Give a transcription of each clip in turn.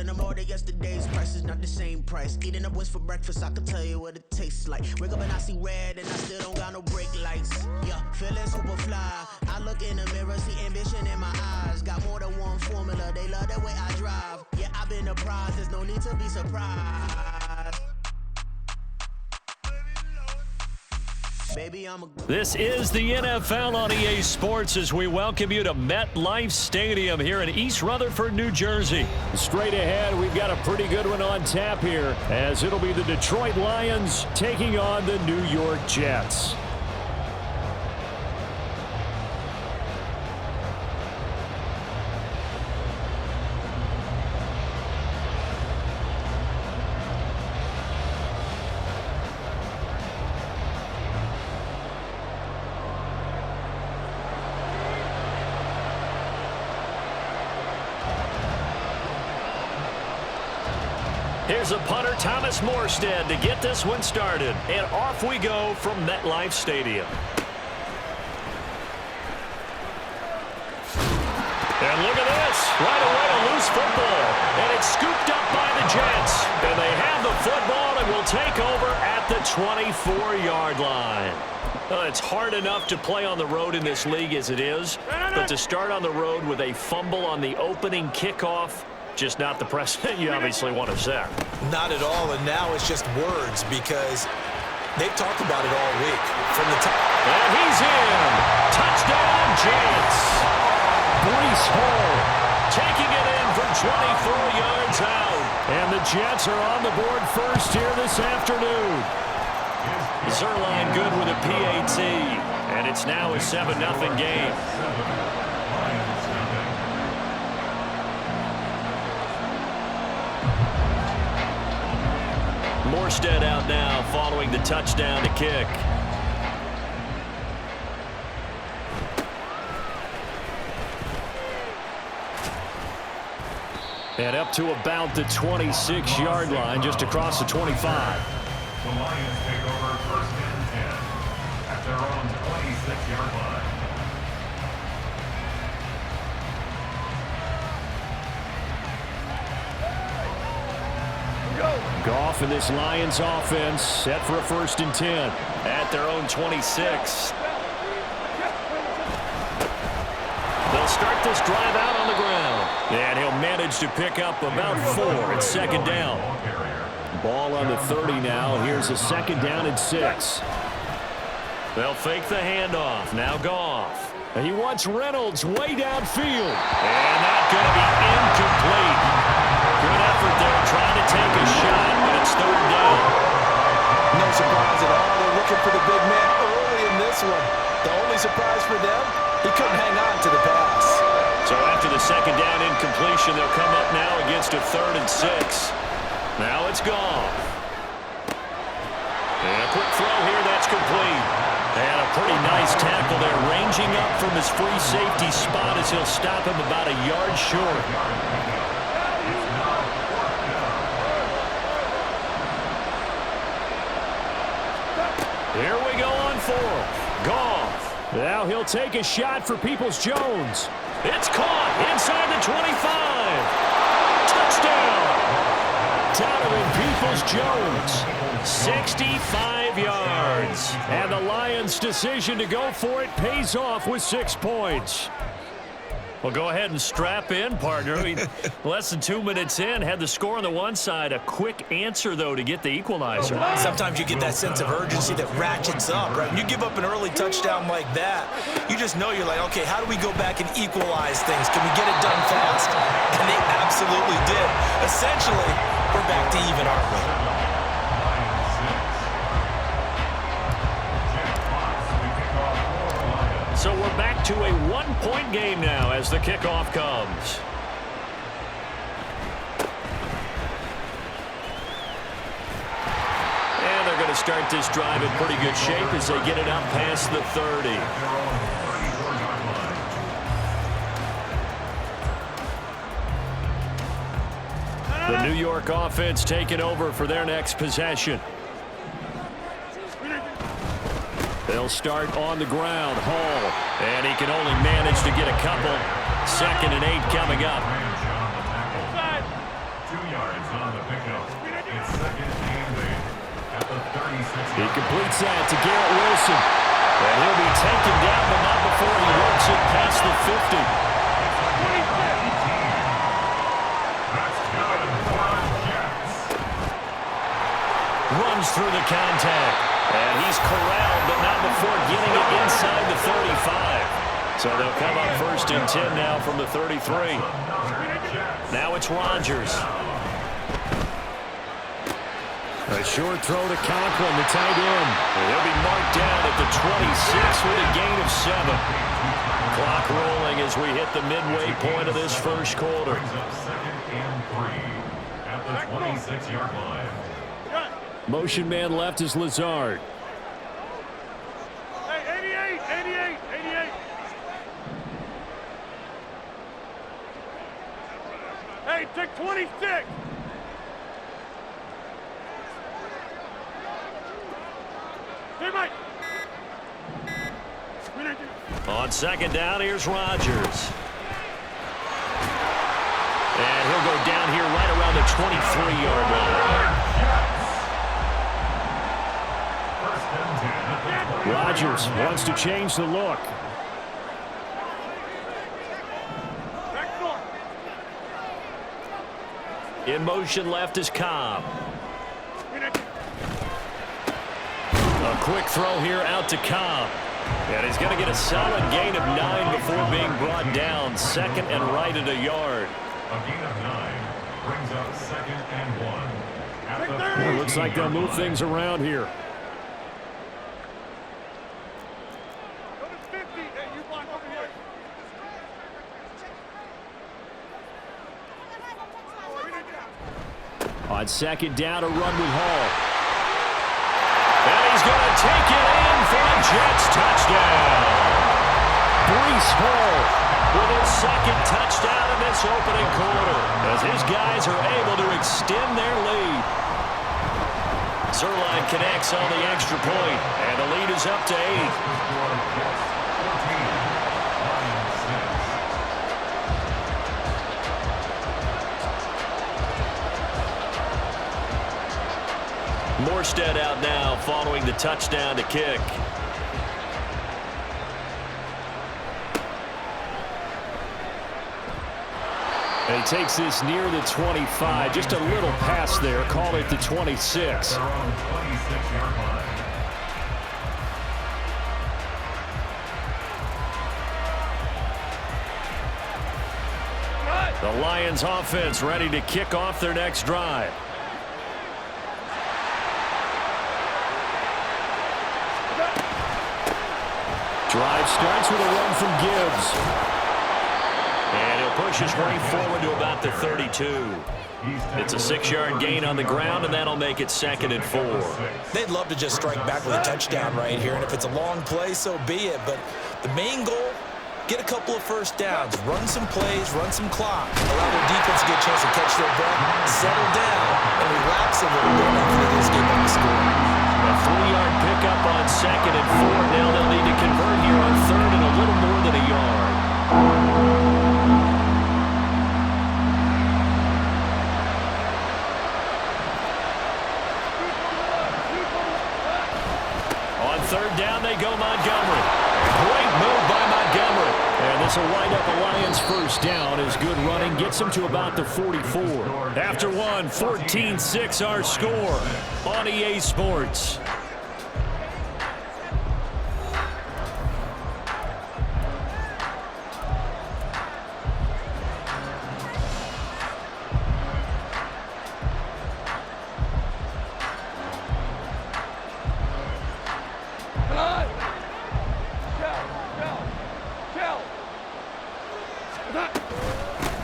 When I'm ordered yesterday's price is not the same price. Eating up what's for breakfast, I can tell you what it tastes like. Wake up and I see red and I still don't got no brake lights. Yeah, feeling super fly. I look in the mirror, see ambition in my eyes. Got more than one formula, they love the way I drive. Yeah, I've been apprised, there's no need to be surprised. This is the NFL on EA Sports as we welcome you to MetLife Stadium here in East Rutherford, New Jersey. Straight ahead, we've got a pretty good one on tap here as it'll be the Detroit Lions taking on the New York Jets. Here's a punter, Thomas Morstead, to get this one started. And off we go from MetLife Stadium. And look at this. Right away, a loose football. And it's scooped up by the Jets. And they have the football and will take over at the 24-yard line. Well, it's hard enough to play on the road in this league as it is. But to start on the road with a fumble on the opening kickoff, just not the precedent you obviously want to set. Not at all, and now it's just words because they've talked about it all week. From the top. And he's in. Touchdown, Jets. Breece Hall taking it in from 24 yards out. And the Jets are on the board first here this afternoon. Zerline good with a PAT. And it's now a 7-0 game. Morstead out now following the touchdown to kick. And up to about the 26-yard line, just across the 25. The Lions take over first and 10 at their own 26-yard line. Goff and this Lions offense set for a first and 10 at their own 26. They'll start this drive out on the ground. And he'll manage to pick up about 4 at second down. Ball on the 30 now. Here's a second down and 6. They'll fake the handoff. Now Goff. And he wants Reynolds way downfield. And that's going to be incomplete. Good effort there, trying to take a shot, but it's third down. No surprise at all. They're looking for the big man early in this one. The only surprise for them, he couldn't hang on to the pass. So after the second down incompletion, they'll come up now against a 3rd and 6. Now it's Goff. And a quick throw here, that's complete. And a pretty nice tackle there, ranging up from his free safety spot as he'll stop him about a yard short. Here we go on 4th. Goff. Now he'll take a shot for Peoples-Jones. It's caught inside the 25. Touchdown. Donovan Peoples-Jones. 65 yards. And the Lions' decision to go for it pays off with 6 points. Well, go ahead and strap in, partner. Less than 2 minutes in, had the score on the one side. A quick answer, though, to get the equalizer. Sometimes you get that sense of urgency that ratchets up, right? When you give up an early touchdown like that, you just know you're like, okay, how do we go back and equalize things? Can we get it done fast? And they absolutely did. Essentially, we're back to even, aren't we? So we're back to a 1-point game now as the kickoff comes. And they're going to start this drive in pretty good shape as they get it up past the 30. The New York offense taking over for their next possession. They'll start on the ground. Hall. And he can only manage to get a couple. 2nd and 8 coming up. pickup. It's second and 8 at the 36. He completes that to Garrett Wilson. And he'll be taken down, but not before he works it past the 50. That's good for our Jets. Runs through the contact. And he's corralled, but not before getting it inside the 35. So they'll come up first and 10 now from the 33. Now it's Rodgers. A short throw to Conklin, the tight end. He'll be marked down at the 26 with a gain of 7. Clock rolling as we hit the midway point of this first quarter. Brings up second and 3 at the 26-yard line. Motion man left is Lazard. Hey, 88. Hey, take 26. Hey, Mike. On second down, here's Rodgers. And he'll go down here right around the 23-yard line. Rodgers wants to change the look. In motion left is Cobb. A quick throw here out to Cobb. And he's going to get a solid gain of 9 before being brought down. Second and right at a yard. A gain of 9 brings up second and 1. At the Well, looks like they'll move things around here. On second down, a run with Hall. And he's going to take it in for a Jets touchdown. Breece Hall with his second touchdown in this opening quarter as his guys are able to extend their lead. Zerline connects on the extra point, and the lead is up to 8. Morstead out now following the touchdown to kick. And he takes this near the 25. Just a little pass there. Call it the 26. Their own 26-yard line. The Lions offense ready to kick off their next drive. Drive starts with a run from Gibbs. And he'll push his way forward to about the 32. It's a 6-yard gain on the ground, and that'll make it second and 4. They'd love to just strike back with a touchdown right here, and if it's a long play, so be it. But the main goal, get a couple of first downs, run some plays, run some clock, allow their defense to get a chance to catch their breath, settle down, and relax a little bit after they just get back to score. A 3-yard pickup on second and 4. Now they'll need to convert here on third and a little more than a yard. On third down they go Montgomery. Great move by Montgomery. And this will wind up a Lions first down as good running gets them to about the 44. After one, 14-6 our score on EA Sports.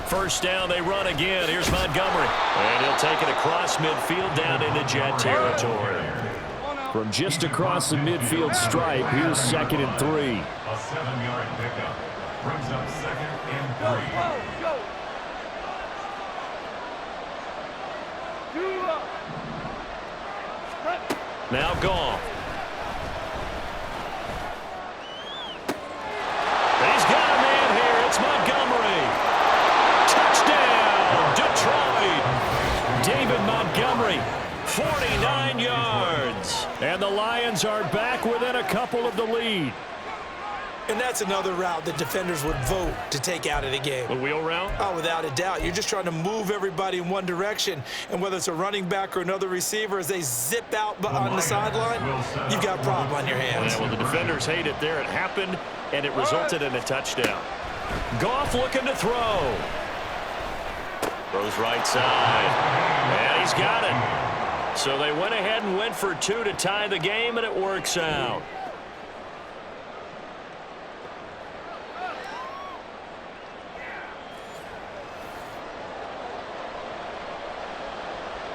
First down, they run again. Here's Montgomery. And he'll take it across midfield down into Jet territory. From just across the midfield stripe, here's second and 3. A 7-yard pickup brings up second and 3. Now gone. He's got a man here. It's Montgomery. Touchdown, Detroit. David Montgomery Montgomery. 49 yards. And the Lions are back within a couple of the lead. And that's another route that defenders would vote to take out of the game. The wheel route? Oh, without a doubt. You're just trying to move everybody in one direction. And whether it's a running back or another receiver, as they zip out on the sideline, you've got a problem on your hands. Yeah, well, the defenders hate it there. It happened, and it resulted in a touchdown. Goff looking to throw. Throws right side. And he's got it. So they went ahead and went for 2 to tie the game, and it works out.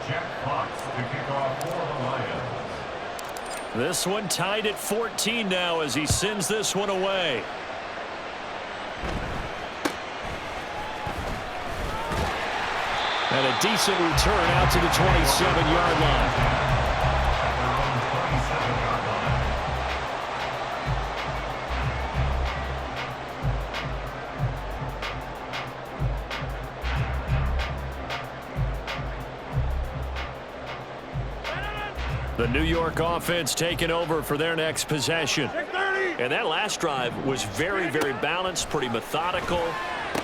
Jack Fox to kick off for the Lions. This one tied at 14 now as he sends this one away. And a decent return out to the 27-yard line. The New York offense taking over for their next possession. And that last drive was very, very balanced, pretty methodical.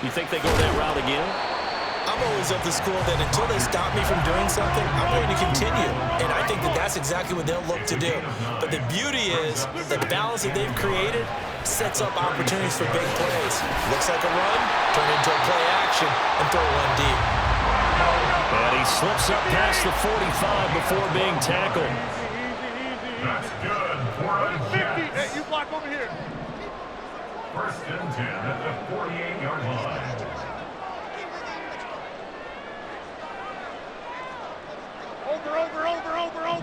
You think they go that route again? I'm always of the school that until they stop me from doing something, I'm going to continue. And I think that that's exactly what they'll look to do. But the beauty is the balance that they've created sets up opportunities for big plays. Looks like a run, turn into a play action, and throw one deep. And he slips up past the 45 before being tackled. That's good for a 50. Hey, you block over here. First and 10 at the 48-yard line.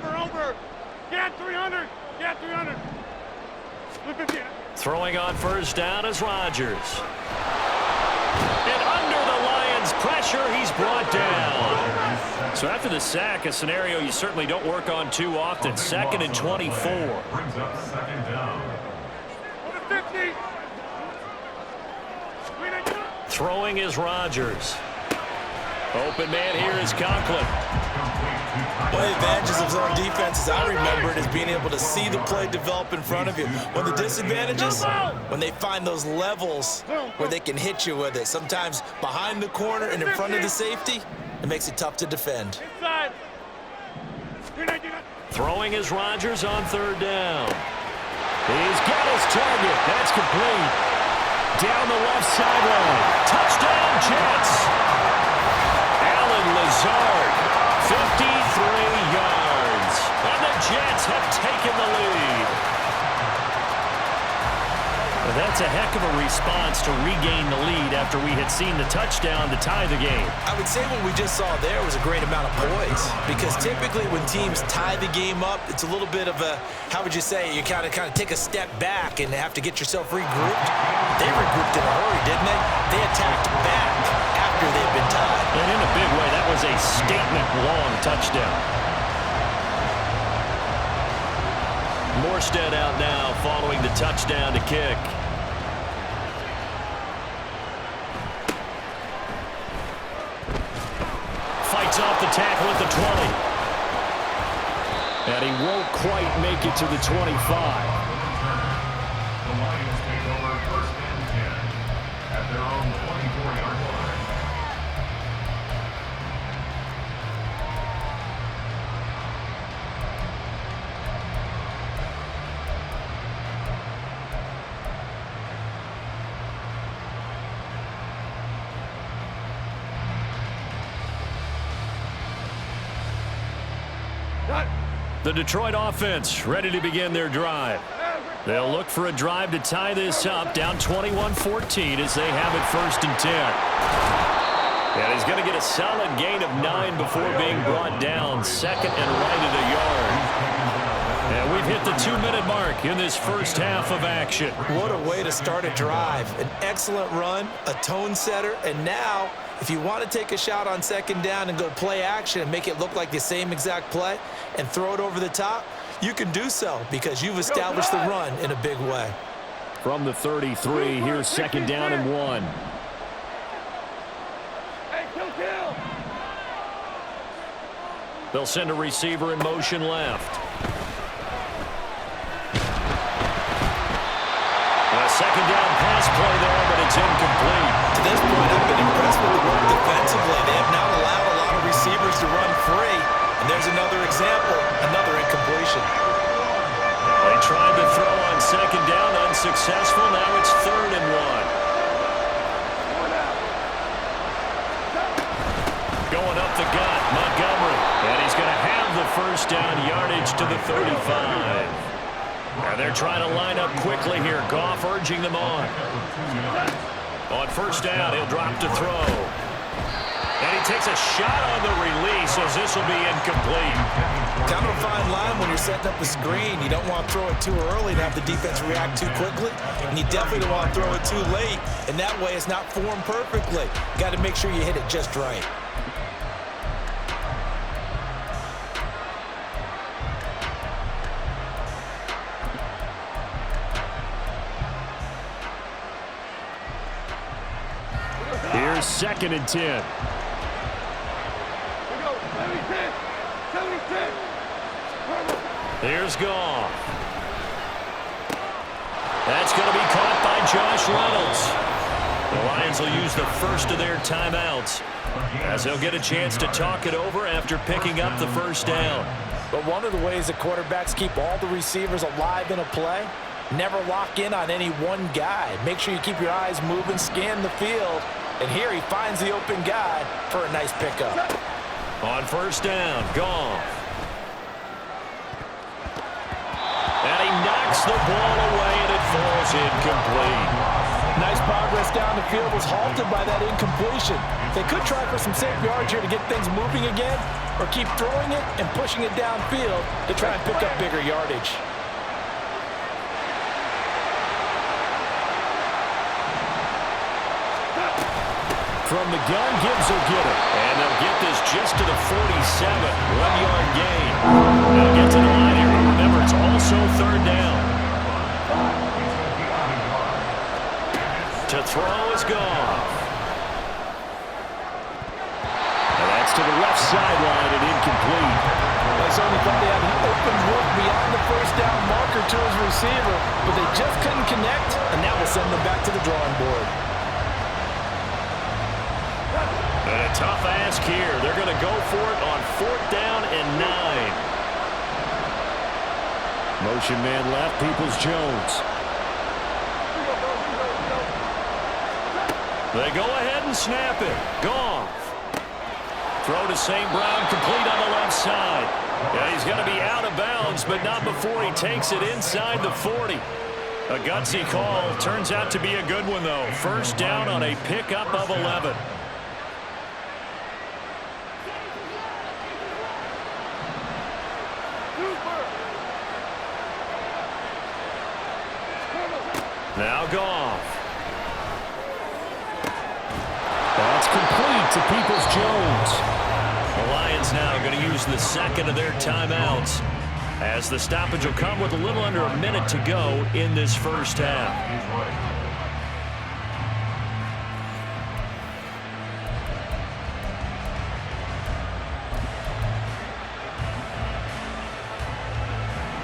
Over. Get 300. Get 300. Look at that. Throwing on first down is Rodgers. And under the Lions' pressure, he's brought down. So after the sack, a scenario you certainly don't work on too often. 2nd and 24. Brings up second down. Over 50. Throwing is Rodgers. Open man here is Conklin. One of the advantages of zone defense, as I remember it, is being able to see the play develop in front of you. One of the disadvantages, when they find those levels where they can hit you with it. Sometimes behind the corner and in front of the safety, it makes it tough to defend. Inside. Throwing is Rodgers on 3rd down. He's got his target. That's complete. Down the left sideline. Touchdown, Jets. Allen Lazard. 53 yards, and the Jets have taken the lead. Well, that's a heck of a response to regain the lead after we had seen the touchdown to tie the game. I would say what we just saw there was a great amount of poise, because typically when teams tie the game up, it's a little bit of a, how would you say, you kind of take a step back and have to get yourself regrouped. They regrouped in a hurry, didn't they? They attacked back after they'd been tied. And in a big way, that was a statement-long touchdown. Morstead out now following the touchdown to kick. Fights off the tackle at the 20. And he won't quite make it to the 25. The Lions take over first and 10 at their own 24-yard line. The Detroit offense ready to begin their drive. They'll look for a drive to tie this up, down 21-14 as they have it 1st and 10. And he's going to get a solid gain of 9 before being brought down, 2nd and right at a yard. And we've hit the 2-minute mark in this first half of action. What a way to start a drive. An excellent run, a tone setter, and now if you want to take a shot on 2nd down and go play action and make it look like the same exact play and throw it over the top, you can do so because you've established the run in a big way. From the 33, here's 2nd down and 1. Hey, kill. They'll send a receiver in motion left. A second down pass play there, but it's incomplete. To this point, I've been impressed with the work defensively. They have not allowed a lot of receivers to run free. And there's another example, another incompletion. They tried to throw on second down, unsuccessful. Now it's 3rd and 1. Going up the gut, Montgomery. And he's going to have the first down, yardage to the 35. And they're trying to line up quickly here. Goff urging them on. On first down, he'll drop to throw. And he takes a shot on the release as this will be incomplete. Kind of a fine line when you're setting up the screen. You don't want to throw it too early and have the defense react too quickly. And you definitely don't want to throw it too late. And that way it's not formed perfectly. Got to make sure you hit it just right. Here's 2nd and 10. Here's Goff. That's going to be caught by Josh Reynolds. The Lions will use the first of their timeouts as they'll get a chance to talk it over after picking up the first down. But one of the ways that quarterbacks keep all the receivers alive in a play, never lock in on any one guy. Make sure you keep your eyes moving, scan the field. And here he finds the open guy for a nice pickup. On first down, Goff. And he knocks the ball away, and it falls incomplete. Nice progress down the field was halted by that incompletion. They could try for some safe yards here to get things moving again, or keep throwing it and pushing it downfield to try and pick up bigger yardage. From the gun, Gibbs will get it. And they'll get this just to the 47. 1-yard gain. They'll get to the line here. Remember, it's also 3rd down. To throw is Goff. And that's to the left sideline and incomplete. They certainly thought they had an open look beyond the first down marker to his receiver, but they just couldn't connect, and that will send them back to the drawing board. And a tough ask here. They're going to go for it on 4th down and 9. Motion man left, Peoples-Jones. They go ahead and snap it. Goff. Throw to St. Brown, complete on the left side. Yeah, he's going to be out of bounds, but not before he takes it inside the 40. A gutsy call. Turns out to be a good one, though. First down on a pickup of 11. Now Goff. That's complete to Peoples-Jones. The Lions now going to use the second of their timeouts as the stoppage will come with a little under a minute to go in this first half.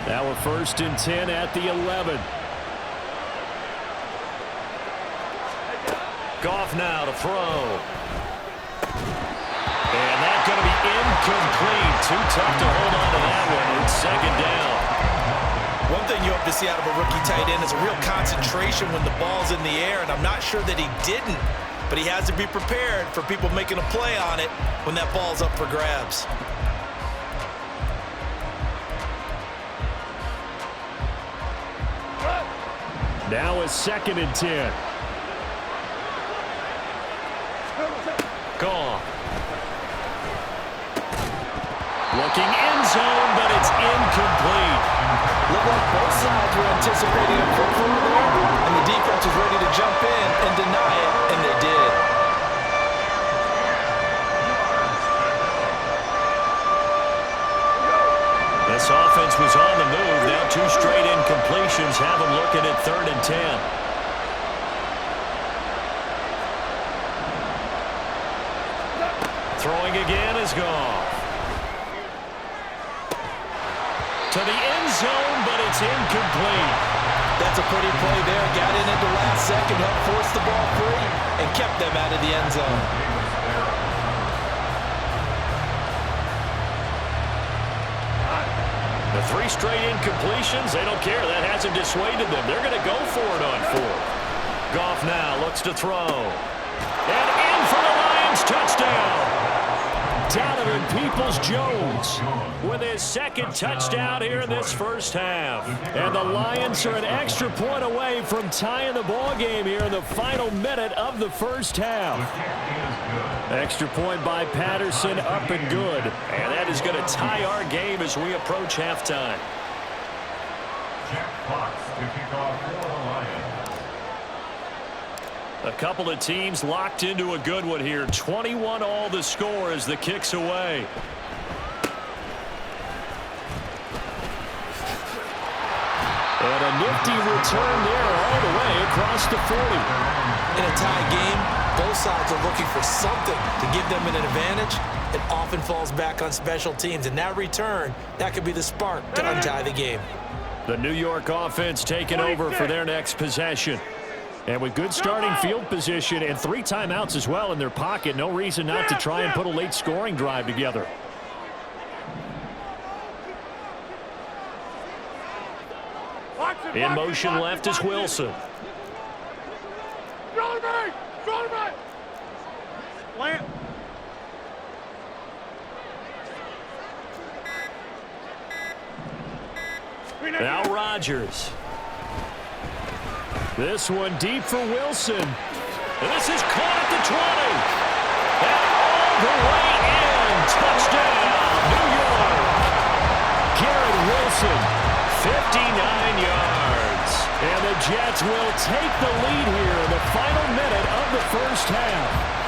Now we're 1st and 10 at the 11. Goff now to throw. And that's going to be incomplete. Too tough to hold on to that one. It's 2nd down. One thing you hope to see out of a rookie tight end is a real concentration when the ball's in the air, and I'm not sure that he didn't, but he has to be prepared for people making a play on it when that ball's up for grabs. Now it's 2nd and 10. Goff. Looking end zone, but it's incomplete. Looked like both sides were anticipating a quick throw there, and the defense was ready to jump in and deny it, and they did. This offense was on the move. Now 2 straight incompletions have them looking at 3rd and 10. Throwing again is Goff. to the end zone, but it's incomplete. That's a pretty play there. Got in at the last second, helped force the ball free, and kept them out of the end zone. The 3 straight incompletions, they don't care. That hasn't dissuaded them. They're going to go for it on 4th. Goff now looks to throw. And in for the Lions, touchdown. Donovan Peoples-Jones with his 2nd touchdown here in this first half. And the Lions are an extra point away from tying the ball game here in the final minute of the first half. Extra point by Patterson, up and good. And that is going to tie our game as we approach halftime. Jack Fox to kick off for the Lions. A couple of teams locked into a good one here. 21 all the score as the kick's away. And a nifty return there all the way across the 40. In a tie game, both sides are looking for something to give them an advantage. It often falls back on special teams, and that return, that could be the spark to untie the game. The New York offense taking over for their next possession. And with good starting field position and 3 timeouts as well in their pocket, no reason not to try and put a late scoring drive together. In motion left is Wilson. Now Rodgers. This one deep for Wilson. And this is caught at the 20. And all the way in. Touchdown, New York. Garrett Wilson, 59 yards. And the Jets will take the lead here in the final minute of the first half.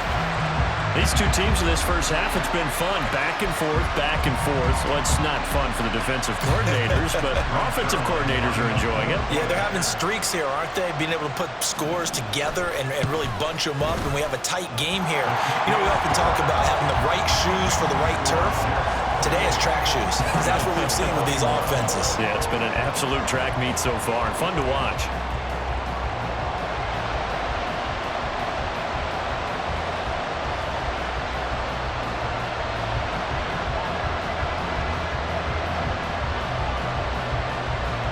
These 2 teams in this first half, it's been fun. Back and forth, back and forth. Well, it's not fun for the defensive coordinators, but offensive coordinators are enjoying it. Yeah, they're having streaks here, aren't they? Being able to put scores together and really bunch them up, and we have a tight game here. You know, we often talk about having the right shoes for the right turf. Today is track shoes. That's what we've seen with these offenses. Yeah, it's been an absolute track meet so far, and fun to watch.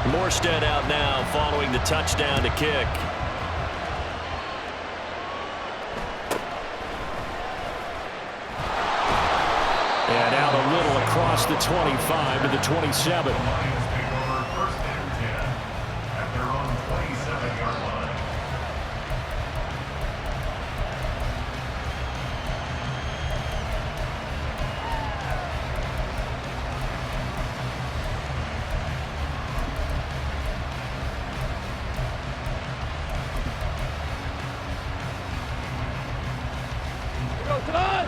Morstead out now following the touchdown to kick. And out a little across the 25 to the 27. The Lions take over 1st and 10 at their own 27-yard line.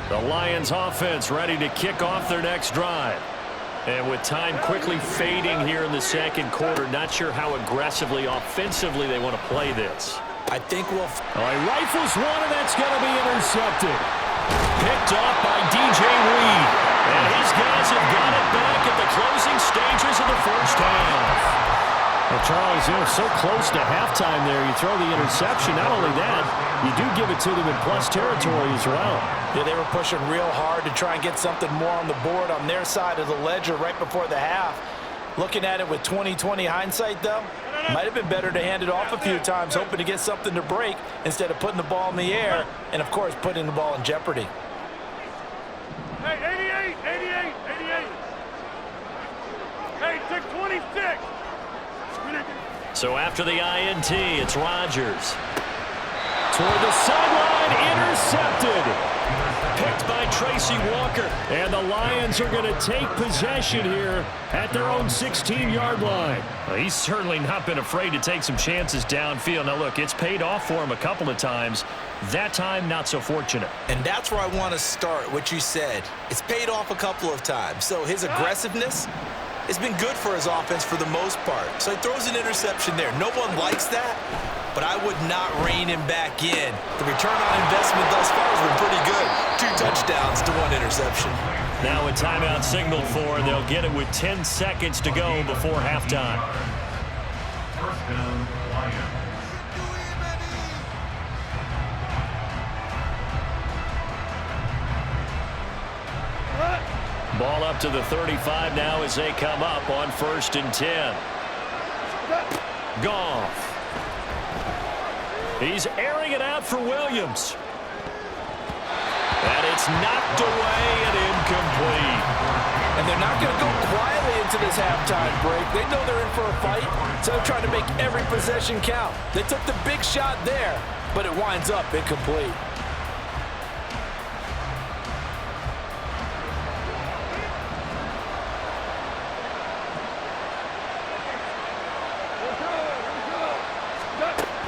The Lions offense ready to kick off their next drive. And with time quickly fading here in the second quarter, not sure how aggressively, offensively they want to play this. I think we'll... He rifles one, and that's going to be intercepted. Picked off by DJ Reed. And his guys have got it back at the closing stages of the first half. Well, Charles, so close to halftime there. You throw the interception. Not only that, you do give it to them in plus territory as well. Yeah, they were pushing real hard to try and get something more on the board on their side of the ledger right before the half. Looking at it with 20/20 hindsight, though, might have been better to hand it off a few times, hoping to get something to break instead of putting the ball in the air and, of course, putting the ball in jeopardy. Hey, 88. Hey, 626. So after the INT, it's Rodgers. Toward the sideline, intercepted. Picked by Tracy Walker. And the Lions are going to take possession here at their own 16-yard line. Well, he's certainly not been afraid to take some chances downfield. Now, look, it's paid off for him a couple of times. That time, not so fortunate. And that's where I want to start, what you said. It's paid off a couple of times. So his aggressiveness has been good for his offense for the most part. So he throws an interception there. No one likes that, but I would not rein him back in. The return on investment thus far has been pretty good. 2 touchdowns to 1 interception. Now a timeout signaled for, and they'll get it with 10 seconds to go before halftime. First down, Lions. Ball up to the 35 now as they come up on 1st and 10. Goff. He's airing it out for Williams. And it's knocked away and incomplete. And they're not going to go quietly into this halftime break. They know they're in for a fight, so they're trying to make every possession count. They took the big shot there, but it winds up incomplete.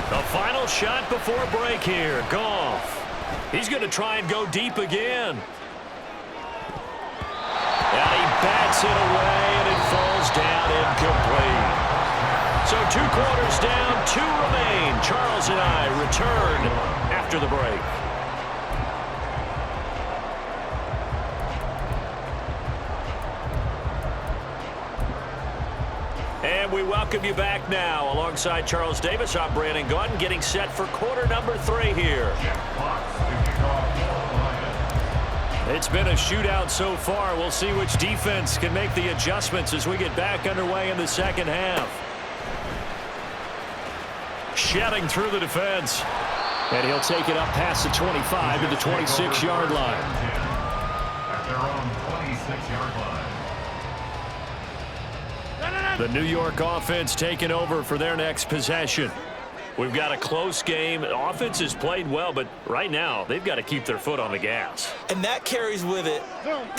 The final shot before break here. Goff. He's going to try and go deep again. And he bats it away, and it falls down incomplete. So 2 quarters down, 2 remain. Charles and I return after the break. And we welcome you back now. Alongside Charles Davis, I'm Brandon Gaudin, getting set for quarter number 3 here. It's been a shootout so far. We'll see which defense can make the adjustments as we get back underway in the second half. Shedding through the defense. And he'll take it up past the 25 to the 26-yard line. At their own 26-yard line. The New York offense taking over for their next possession. We've got a close game. The offense has played well, but right now they've got to keep their foot on the gas. And that carries with it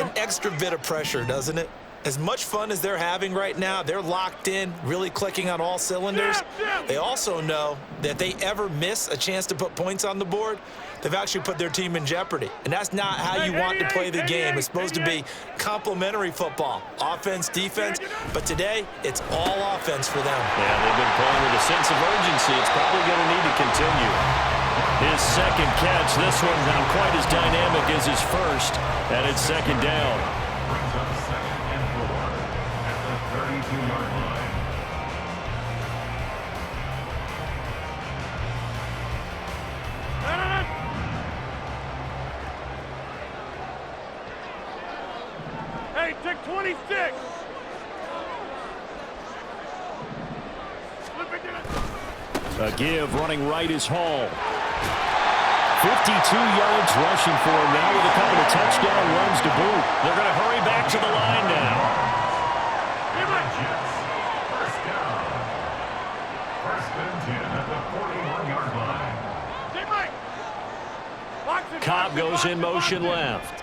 an extra bit of pressure, doesn't it? As much fun as they're having right now, they're locked in, really clicking on all cylinders. They also know that if they ever miss a chance to put points on the board, they've actually put their team in jeopardy. And that's not how you want to play the game. It's supposed to be complementary football, offense, defense. But today, it's all offense for them. Yeah, they've been playing with a sense of urgency. It's probably going to need to continue. His second catch, this one not quite as dynamic as his first, and it's 2nd down. Brings up 2nd and 4 at the 32-yard line. Hey, take 26. A give, running right is Hall. 52 yards rushing for him now with a couple of touchdown runs to boot. They're going to hurry back to the line now. Jets. First down. 1st and 10 at the 41-yard line. Cobb goes in motion left.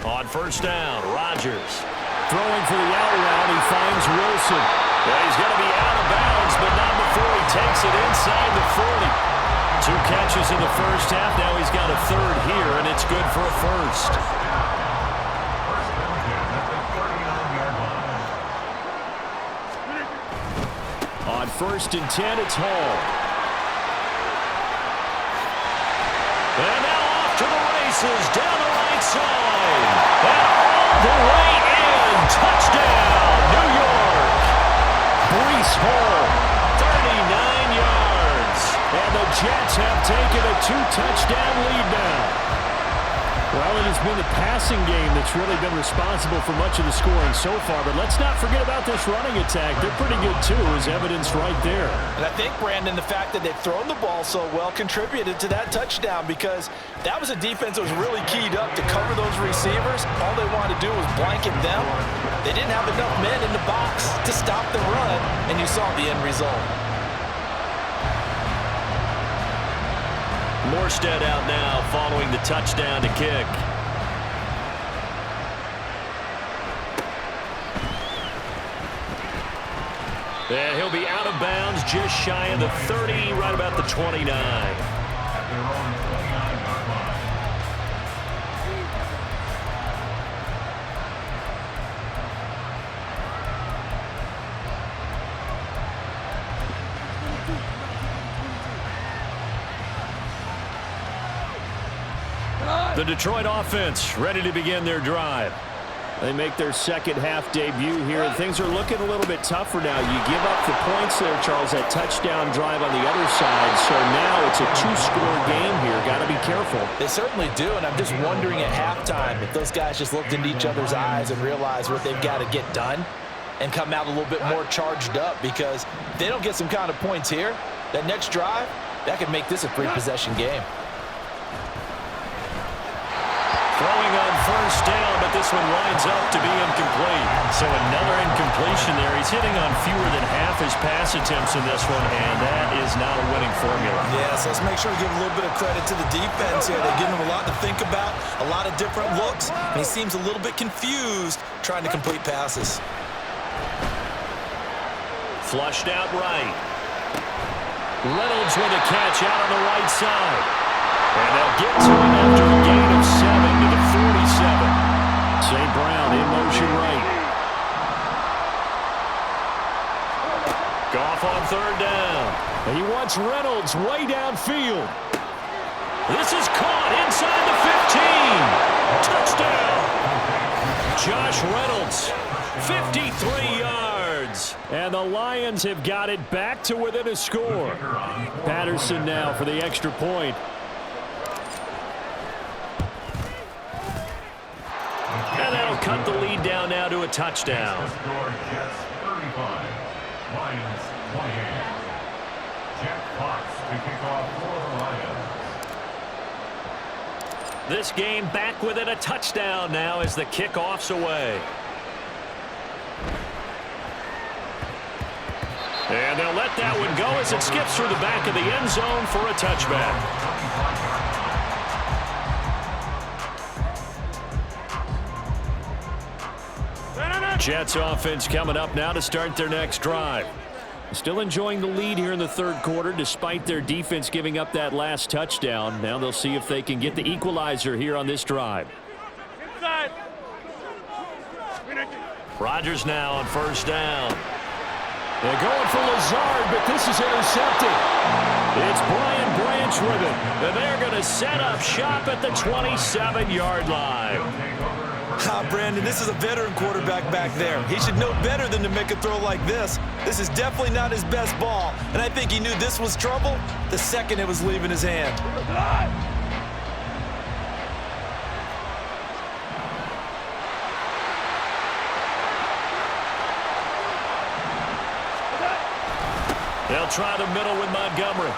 On 1st down, Rodgers throwing for the out route. He finds Wilson. Well, he's going to be out of bounds, but not before he takes it inside the 40. 2 catches in the first half. Now he's got a 3rd here, and it's good for a 1st. First and 10 at the 39-yard line. On 1st and 10, it's Hall. And now off to the races down the right side. And all the way in. Touchdown, New York. Breece Hall, 39 yards. And the Jets have taken a 2-touchdown lead now. Well, it has been the passing game that's really been responsible for much of the scoring so far. But let's not forget about this running attack. They're pretty good, too, as evidenced right there. And I think, Brandon, the fact that they've thrown the ball so well contributed to that touchdown, because that was a defense that was really keyed up to cover those receivers. All they wanted to do was blanket them. They didn't have enough men in the box to stop the run, and you saw the end result. Morstead out now following the touchdown to kick. And he'll be out of bounds just shy of the 30, right about the 29. At their own 29-yard line. The Detroit offense ready to begin their drive. They make their second half debut here, and things are looking a little bit tougher now. You give up the points there, Charles, that touchdown drive on the other side. So now it's a two-score game here. Got to be careful. They certainly do, and I'm just wondering at halftime if those guys just looked into each other's eyes and realized what they've got to get done and come out a little bit more charged up, because if they don't get some kind of points here, that next drive, that could make this a three-possession game. Throwing on first down, but this one winds up to be incomplete. So another incompletion there. He's hitting on fewer than half his pass attempts in this one, and that is not a winning formula. Yeah, so let's make sure to give a little bit of credit to the defense here. They're giving him a lot to think about, a lot of different looks, and he seems a little bit confused trying to complete passes. Flushed out right. Reynolds with a catch out on the right side. And they'll get to him after a gain of 7 to the 47. St. Brown in motion right. Goff on third down. And he wants Reynolds way downfield. This is caught inside the 15. Touchdown. Josh Reynolds, 53 yards. And the Lions have got it back to within a score. Patterson now for the extra point. And that'll cut the lead down now to a touchdown. Jets 35, Lions 28. Jack Fox to kick off for the Lions. This game back within a touchdown now as the kickoff's away. And they'll let that one go as it skips through the back of the end zone for a touchback. Jets offense coming up now to start their next drive. Still enjoying the lead here in the third quarter despite their defense giving up that last touchdown. Now they'll see if they can get the equalizer here on this drive. Inside. Rodgers now on first down. They're going for Lazard, but this is intercepted. It's Brian Branch with it. And they're going to set up shop at the 27-yard line. Brandon, this is a veteran quarterback back there. He should know better than to make a throw like this. This is definitely not his best ball, and I think he knew this was trouble the second it was leaving his hand. They'll try the middle with Montgomery.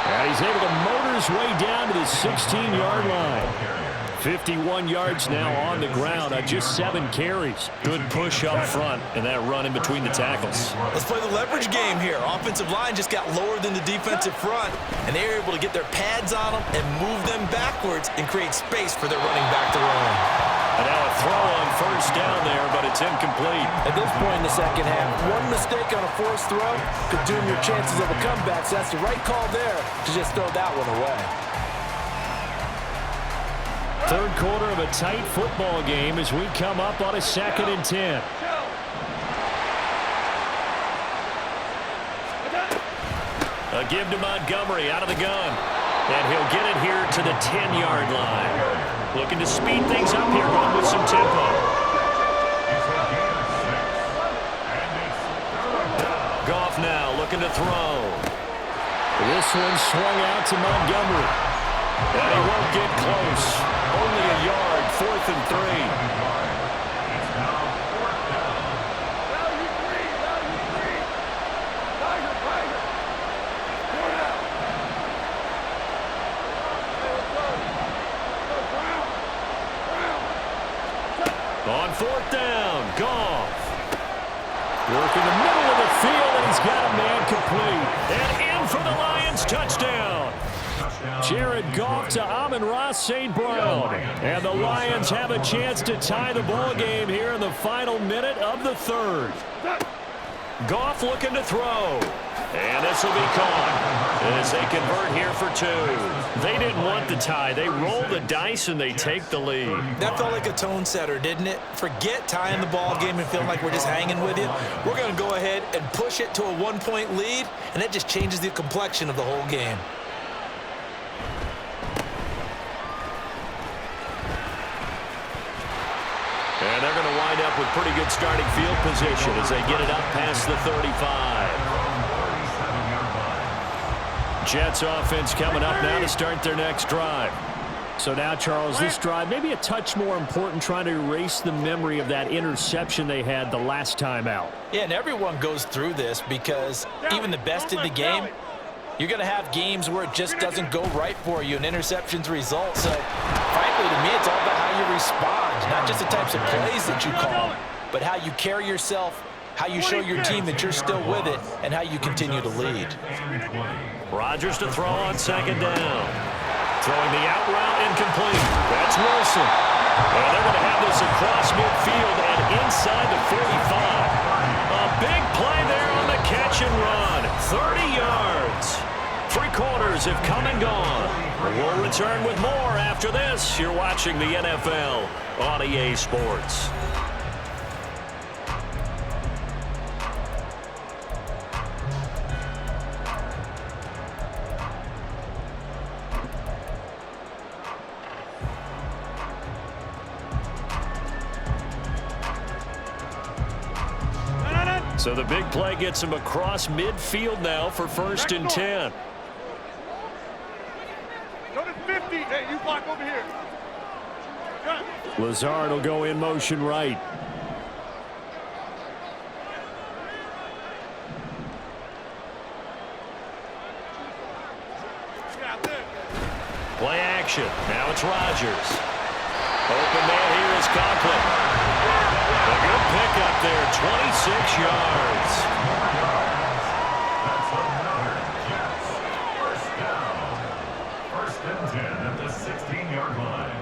And he's able to motor his way down to the 16-yard line. 51 yards now on the ground on just 7 carries. Good push up front and that run in between the tackles. Let's play the leverage game here. Offensive line just got lower than the defensive front, and they were able to get their pads on them and move them backwards and create space for their running back to run. And now a throw on first down there, but it's incomplete. At this point in the second half, one mistake on a forced throw could doom your chances of a comeback, so that's the right call there to just throw that one away. Third quarter of a tight football game as we come up on a 2nd and 10. A give to Montgomery out of the gun. And he'll get it here to the 10-yard line. Looking to speed things up here, going with some tempo. Goff now looking to throw. This one swung out to Montgomery. And he won't get close. Only a yard, 4th and 3. On 4th down, Goff. Working the middle of the field, and he's got a man complete. And in for the Lions, touchdown. Jared Goff to Amon-Ra St. Brown. And the Lions have a chance to tie the ball game here in the final minute of the third. Goff looking to throw. And this will be caught as they convert here for 2. They didn't want the tie. They roll the dice and they take the lead. That felt like a tone setter, didn't it? Forget tying the ball game and feeling like we're just hanging with you. We're going to go ahead and push it to a 1-point lead, and that just changes the complexion of the whole game. up with pretty good starting field position as they get it up past the 35. Jets offense coming up now to start their next drive. So now, Charles, this drive maybe a touch more important, trying to erase the memory of that interception they had the last time out. Yeah, and everyone goes through this because even the best in the game, you're going to have games where it just doesn't go right for you, and interceptions result. So, frankly, to me, it's all about how you respond, not just the types of plays that you call, but how you carry yourself, how you show your team that you're still with it, and how you continue to lead. Rodgers to throw on second down. Throwing the out route incomplete. That's Wilson. And they're going to have this across midfield and inside the 45. A big play there on the catch and run. 30 yards. 3 quarters have come and gone. We'll return with more after this. You're watching the NFL on EA Sports. So the big play gets him across midfield now for 1st and 10. Go to 50. Hey, you block over here. Lazard will go in motion right. Play action. Now it's Rodgers. Open man here is Conklin. A good pickup there, 26 yards. That's another Jets. First down. 1st and 10 at the 16-yard line.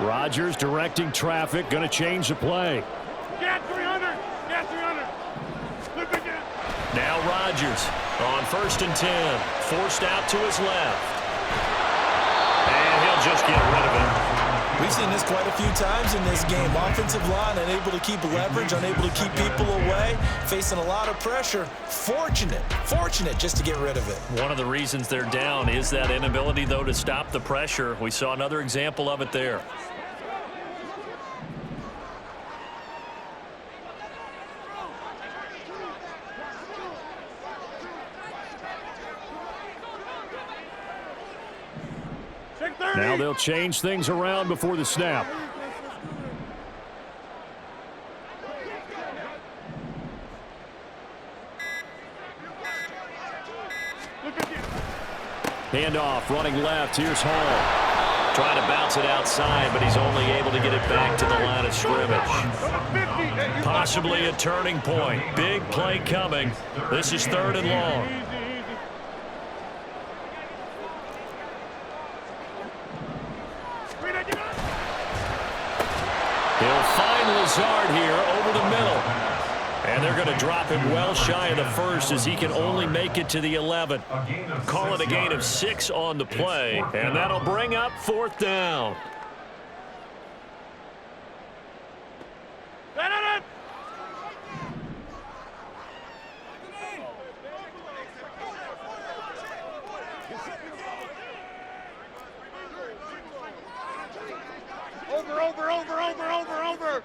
Rodgers directing traffic, going to change the play. Get 300. Get 300. Look again. Now Rodgers on 1st and 10, forced out to his left. And he'll just get rid of it. We've seen this quite a few times in this game. Offensive line unable to keep leverage, unable to keep people away, facing a lot of pressure. Fortunate just to get rid of it. One of the reasons they're down is that inability, though, to stop the pressure. We saw another example of it there. Now they'll change things around before the snap. Handoff, running left. Here's Hall. Trying to bounce it outside, but he's only able to get it back to the line of scrimmage. Possibly a turning point. Big play coming. This is 3rd and long. He'll find Lazard here over the middle. And they're going to drop him well shy of the 1st as he can only make it to the 11. Call it a gain of 6 on the play. And that'll bring up 4th down. Over.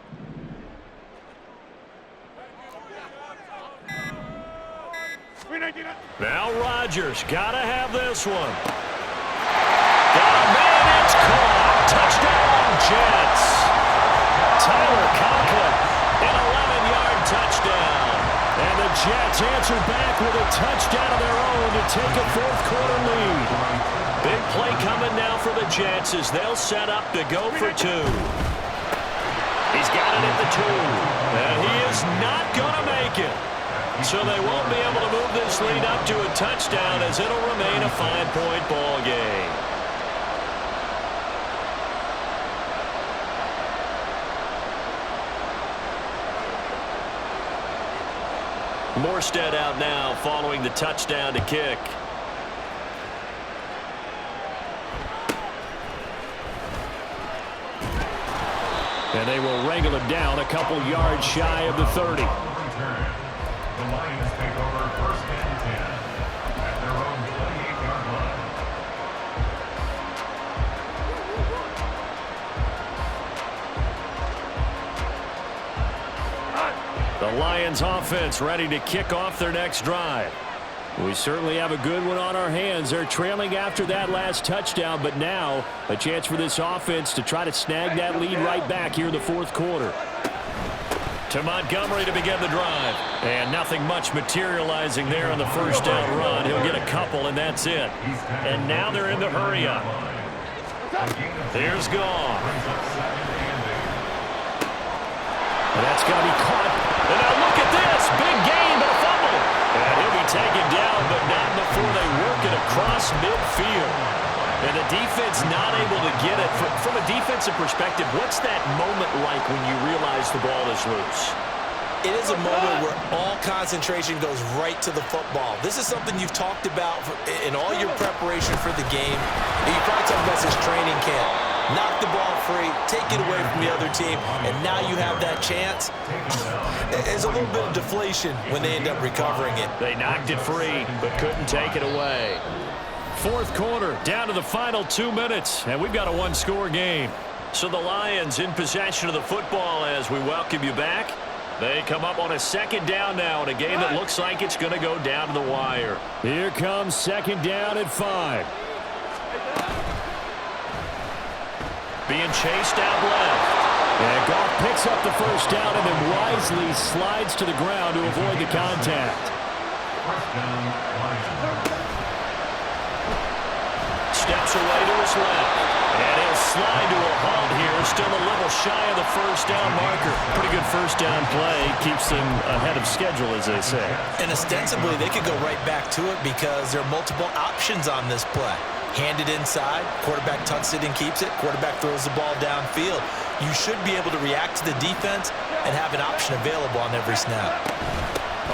Now Rodgers, gotta have this one. Got a man, it's caught. Touchdown, Jets. Tyler Conklin, an 11-yard touchdown. And the Jets answer back with a touchdown of their own to take a 4th quarter lead. Big play coming now for the Jets as they'll set up to go for 2. He's got it at the 2. And he is not going to make it. So they won't be able to move this lead up to a touchdown as it'll remain a 5-point ball game. Morstead out now following the touchdown to kick. And they will wrangle it down a couple yards shy of the 30. The Lions take over 1st and 10 at their own 28-yard The Lions offense ready to kick off their next drive. We certainly have a good one on our hands. They're trailing after that last touchdown, but now a chance for this offense to try to snag that lead right back here in the fourth quarter. To Montgomery to begin the drive. And nothing much materializing there on the first down run. He'll get a couple, and that's it. And now they're in the hurry up. Here's Goff. And that's got to be caught. And now look at this. Big gain, but a fumble. And he'll be taken down, but not before they work it across midfield. And the defense not able to get it. From a defensive perspective, what's that moment like when you realize the ball is loose? It is a moment where all concentration goes right to the football. This is something you've talked about in all your preparation for the game. And you probably talked about this training camp. Knock the ball free, take it away from the other team, and now you have that chance. There's a little bit of deflation when they end up recovering it. They knocked it free, but couldn't take it away. Fourth quarter, down to the final 2 minutes, and we've got a one-score game. So the Lions in possession of the football as we welcome you back. They come up on a second down now in a game that looks like it's going to go down to the wire. Here comes second down at 5. Being chased out left. And Goff picks up the first down and then wisely slides to the ground to avoid the contact. Steps away to his left. And he'll slide to a halt here. Still a little shy of the first down marker. Pretty good first down play. Keeps them ahead of schedule, as they say. And ostensibly, they could go right back to it because there are multiple options on this play. Hand it inside, quarterback tucks it and keeps it, quarterback throws the ball downfield. You should be able to react to the defense and have an option available on every snap.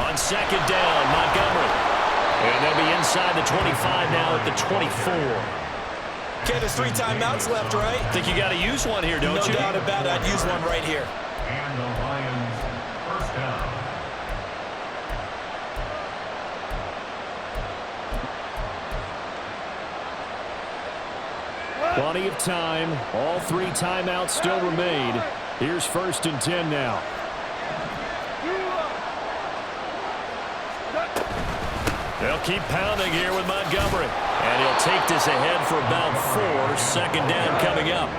On second down, Montgomery. And they'll be inside the 25 now at the 24. Okay, there's 3 timeouts left, right? Think you got to use one here, don't you? No doubt about it. I'd use one right here. And the Lions first down. Plenty of time. All 3 timeouts still remain. Here's first and 10 now. They'll keep pounding here with Montgomery. And he'll take this ahead for about 4. Second down coming up.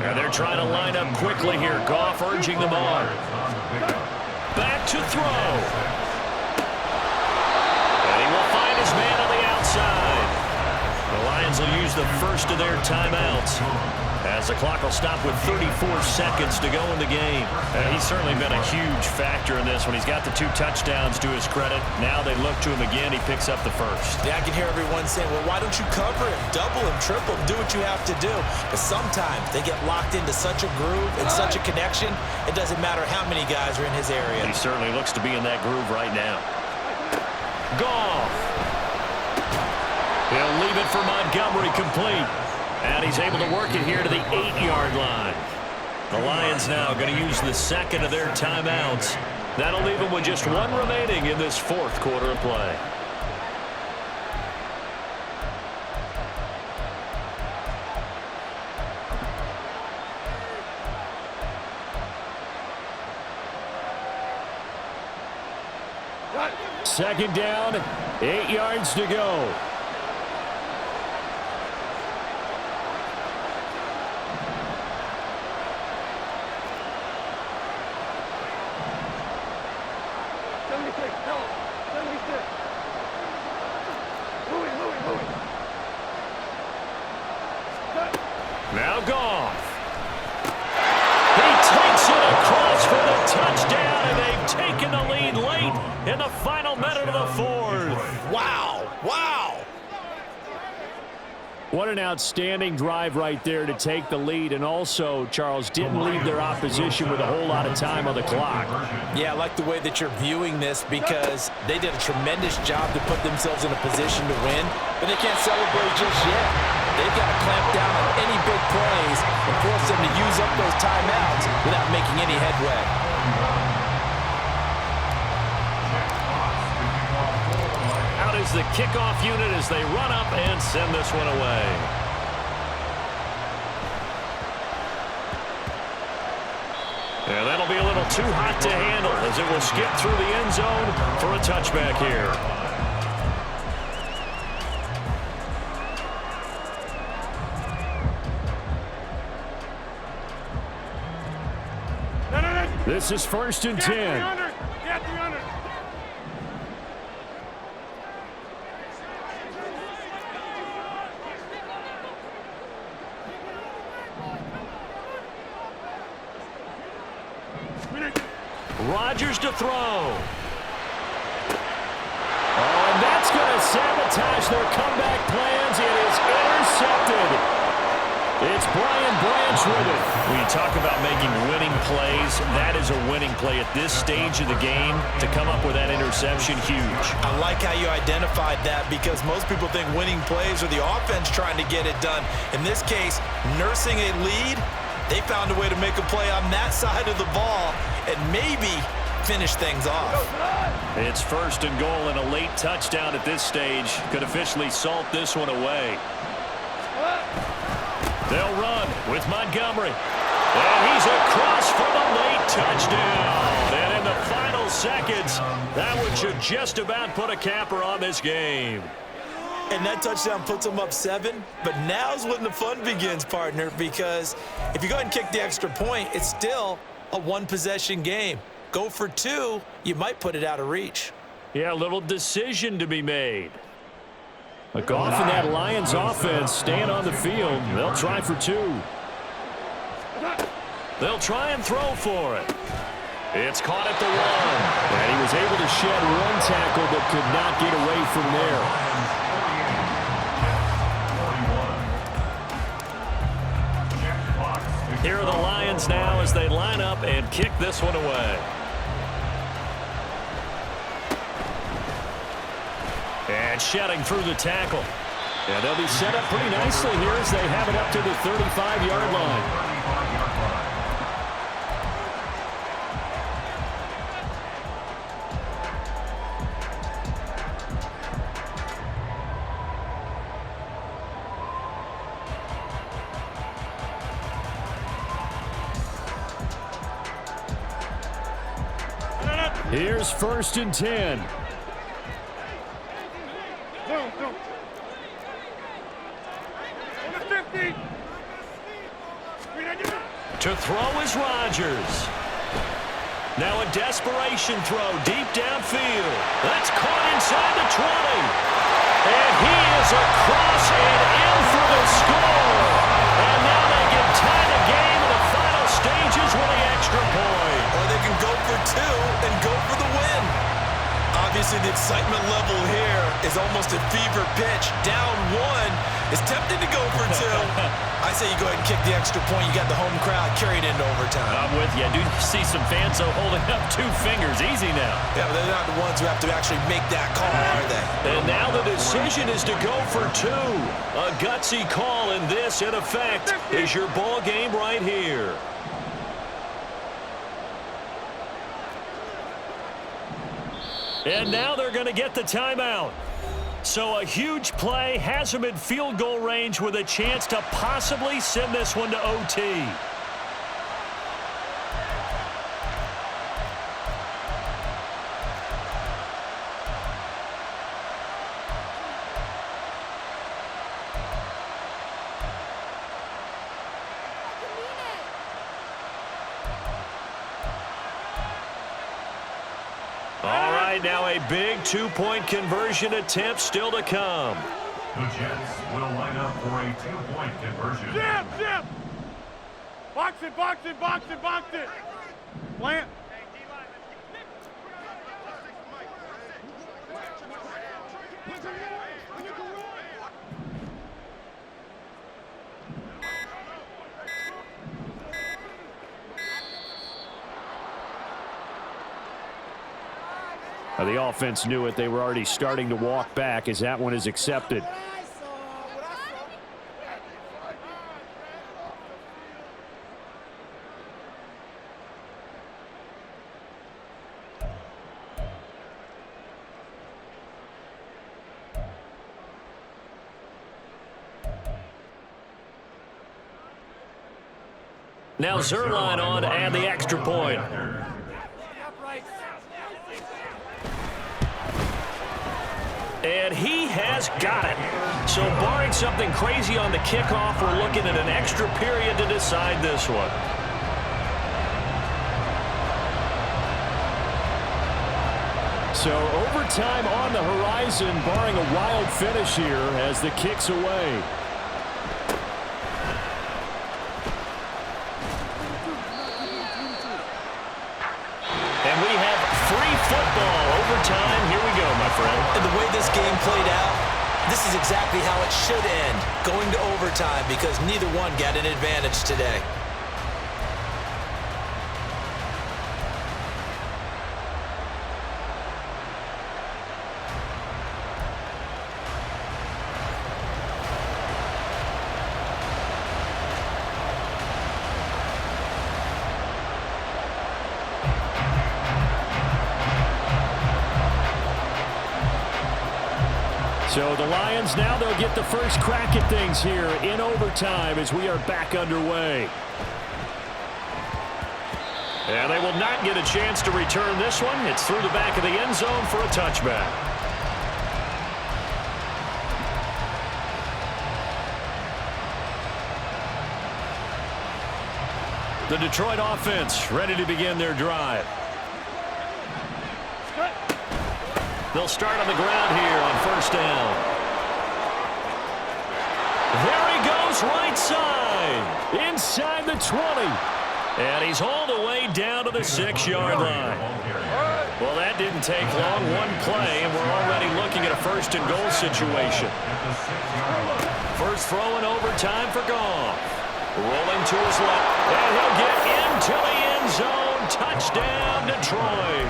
And they're trying to line up quickly here. Goff urging them on. Back to throw. And he will find his man on the outside. The Lions will use the first of their timeouts as the clock will stop with 34 seconds to go in the game. And he's certainly been a huge factor in this one. He's got the 2 touchdowns to his credit. Now they look to him again. He picks up the first. Yeah, I can hear everyone saying, well, why don't you cover him, double him, triple him, do what you have to do. But sometimes they get locked into such a groove and such a connection, it doesn't matter how many guys are in his area. He certainly looks to be in that groove right now. Goff. He'll leave it for Montgomery complete. And he's able to work it here to the 8-yard line. The Lions now going to use the second of their timeouts. That'll leave them with just 1 remaining in this fourth quarter of play. Second down, 8 yards to go. Now Goff. He takes it across for the touchdown, and they've taken the lead late in the final minute of the fourth. Wow. Wow. What an outstanding drive right there to take the lead, and also, Charles, didn't leave their opposition with a whole lot of time on the clock. Yeah, I like the way that you're viewing this because they did a tremendous job to put themselves in a position to win, but they can't celebrate just yet. They've got to clamp down on any big plays and force them to use up those timeouts without making any headway. Out is the kickoff unit as they run up and send this one away. And that'll be a little too hot to handle as it will skip through the end zone for a touchback here. This is 1st and 10. Get 300. Rodgers to throw. Oh, and that's going to sabotage their comeback plans. It is intercepted. It's Brian Branch with it. When you talk about making winning plays, that is a winning play at this stage of the game. To come up with that interception, huge. I like how you identified that because most people think winning plays are the offense trying to get it done. In this case, nursing a lead, they found a way to make a play on that side of the ball and maybe finish things off. It's 1st and goal and a late touchdown at this stage. Could officially salt this one away. They'll run with Montgomery. And he's across for the late touchdown. And in the final seconds, that one should just about put a capper on this game. And that touchdown puts them up 7. But now's when the fun begins, partner, because if you go ahead and kick the extra point, it's still a one-possession game. Go for 2, you might put it out of reach. Yeah, a little decision to be made. A Goff in that Lions offense staying on the field. They'll try for 2. They'll try and throw for it. It's caught at the 1. And he was able to shed 1 tackle but could not get away from there. Here are the Lions now as they line up and kick this one away. And shedding through the tackle. And they'll be set up pretty nicely here as they have it up to the 35-yard line. Here's 1st and 10. To throw is Rodgers. Now a desperation throw deep downfield. That's caught inside the 20. And he is across and in for the score. And now they can tie the game in the final stages with the extra point. Or they can go for 2 and go for the win. Obviously, the excitement level here is almost a fever pitch. Down 1 is tempted to go for 2. I say you go ahead and kick the extra point. You got the home crowd carried into overtime. I'm with you. I do see some fans holding up 2 fingers. Easy now. Yeah, but they're not the ones who have to actually make that call, are they? And now the decision is to go for 2. A gutsy call, and this, in effect, is your ball game right here. And now they're going to get the timeout. So a huge play has them in field goal range with a chance to possibly send this one to OT. All right, now a big 2-point conversion attempt still to come. The Jets will line up for a 2-point conversion. Zip! Box it! Plant. The offense knew it. They were already starting to walk back as that one is accepted. Now Zerline on to add the extra point. And he has got it. So barring something crazy on the kickoff, we're looking at an extra period to decide this one. So overtime on the horizon, barring a wild finish here as the kick's away. And we have free football. Overtime, here we go, my friend. And the way this game played out, this is exactly how it should end, going to overtime, because neither one got an advantage today. So the Lions now, they'll get the first crack at things here in overtime as we are back underway. And they will not get a chance to return this one. It's through the back of the end zone for a touchback. The Detroit offense ready to begin their drive. They'll start on the ground here on first down. There he goes, right side. Inside the 20. And he's hauled away down to the 6-yard line. Well, that didn't take long. One play, and we're already looking at a first-and-goal situation. First throw in overtime for Goff. Rolling to his left. And he'll get into the end zone. Touchdown, Detroit.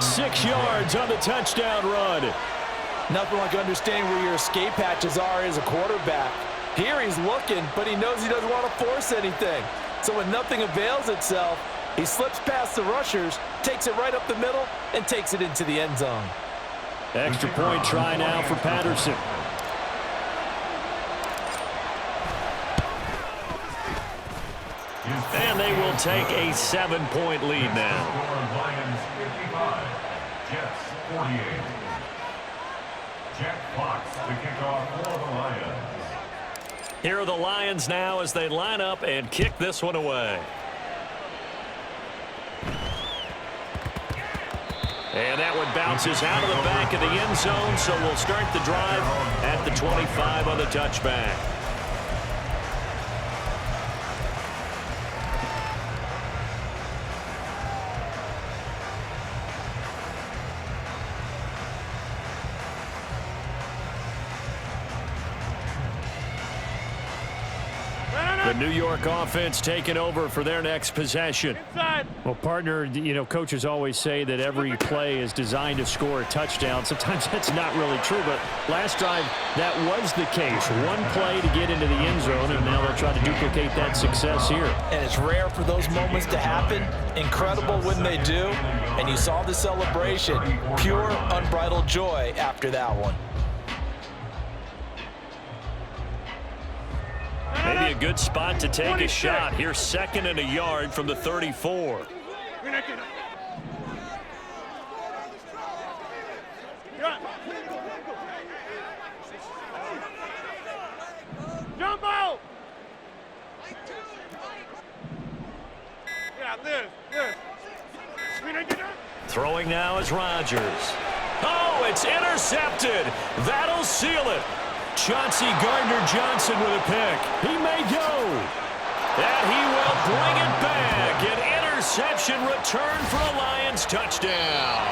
6 yards on the touchdown run. Nothing like understanding where your escape hatches are as a quarterback. Here he's looking, but he knows he doesn't want to force anything. So when nothing avails itself, he slips past the rushers, takes it right up the middle, and takes it into the end zone. Extra point try now for Patterson. And they will take a 7-point lead now. Lions 55, Jets 48. Jack Fox to kick off for the Lions. Here are the Lions now as they line up and kick this one away. And that one bounces out of the back of the end zone, so we'll start the drive at the 25 on the touchback. The New York offense taking over for their next possession. Inside. Well, partner, you know, coaches always say that every play is designed to score a touchdown. Sometimes that's not really true, but last drive, that was the case. One play to get into the end zone, and now they'll try to duplicate that success here. And it's rare for those moments to happen. Incredible when they do. And you saw the celebration. Pure, unbridled joy after that one. Maybe a good spot to take a shot. Here's 2nd and a yard from the 34. Jump out! Yeah, Liz. Throwing now is Rodgers. Oh, it's intercepted. That'll seal it. Chauncey Gardner-Johnson with a pick. He may go. And he will bring it back. An interception return for a Lions touchdown.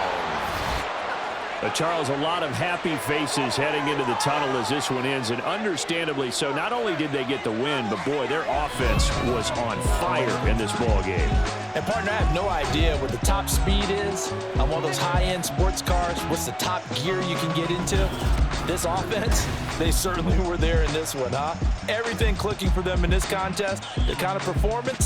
Charles, a lot of happy faces heading into the tunnel as this one ends, and understandably so. Not only did they get the win, but boy, their offense was on fire in this ball game. And partner, I have no idea what the top speed is on one of those high-end sports cars. What's the top gear you can get into? This offense, they certainly were there in this one, huh? Everything clicking for them in this contest, the kind of performance